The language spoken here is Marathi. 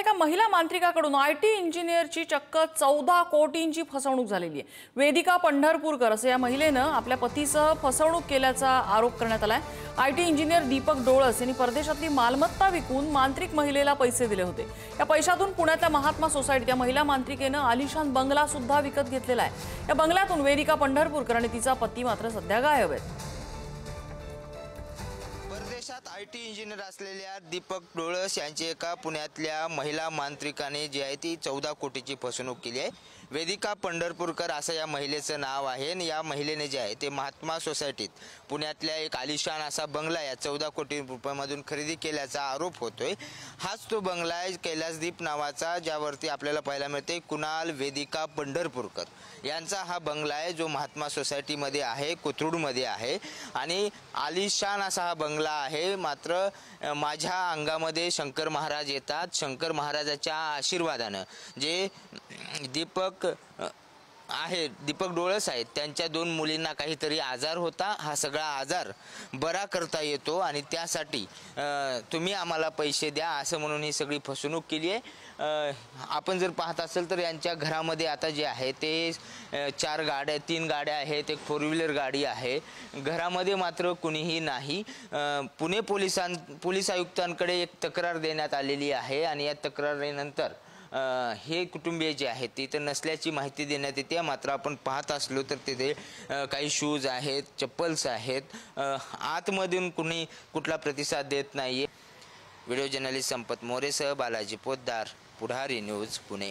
एका महिला मांत्रिकाकडून आयटी इंजिनियरची चक्क 14 कोटींची फसवणूक झालेली आहे। वेदिका पंढरपूरकर असे या महिलेनं आपल्या पतीसह फसवणूक केल्याचा आरोप करण्यात आलाय। आयटी इंजिनियर दीपक डोळस यांनी परदेशातली मालमत्ता विकून मांत्रिक महिलेला पैसे दिले होते। या पैशातून पुण्यातल्या महात्मा सोसायटीत या महिला मांत्रिकेनं आलिशान बंगला सुद्धा विकत घेतलेला आहे। या बंगल्यातून वेदिका पंढरपूरकर आणि तिचा पती मात्र सध्या गायब आहेत। परदेशात आयटी इंजिनियर असलेल्या दीपक डोळस यांची एका पुण्यातल्या महिला मांत्रिकाने जी आहे ती 14 कोटीची फसवणूक केली आहे। वेदिका पंढरपूरकर असं या महिलेचं नाव आहे आणि या महिलेने जे आहे ते महात्मा सोसायटीत पुण्यातल्या एक आलिशान असा बंगला या 14 कोटी रुपयामधून खरेदी केल्याचा आरोप होतोय। हाच तो बंगला आहे कैलासदीप नावाचा, ज्यावरती आपल्याला पाहायला मिळते कुणाल वेदिका पंढरपूरकर यांचा हा बंगला आहे, जो महात्मा सोसायटीमध्ये आहे, कोथरूडमध्ये आहे आणि आलिशान असा हा बंगला आहे। मात्र माझ्या अंगामध्ये शंकर महाराज येतात। शंकर महाराजाच्या आशीर्वादानं जे दीपक डोळस आहेत त्यांच्या 2 मुलींना काहीतरी आजार होता, हा सगळा आजार बरा करता येतो आणि त्यासाठी तुम्ही आम्हाला पैसे द्या असं म्हणून ही सगळी फसवणूक केली आहे। आपण जर पाहत असेल तर यांच्या घरामध्ये आता जे आहे ते 3 गाड्या आहेत, एक 4 व्हीलर गाडी आहे। घरामध्ये मात्र कुणीही नाही। पुणे पोलीस आयुक्तांकडे एक तक्रार देण्यात आलेली आहे आणि या तक्रारीनंतर हे कुटुंबीय जे आहेत ते इथं नसल्याची माहिती देण्यात येते। मात्र आपण पाहत असलो तर तिथे काही शूज आहेत, चप्पल्स आहेत। आतमधून कुठला प्रतिसाद देत नाहीये। व्हिडिओ जर्नलिस्ट संपत मोरेसह बालाजी पोद्दार, पुढारी न्यूज, पुणे।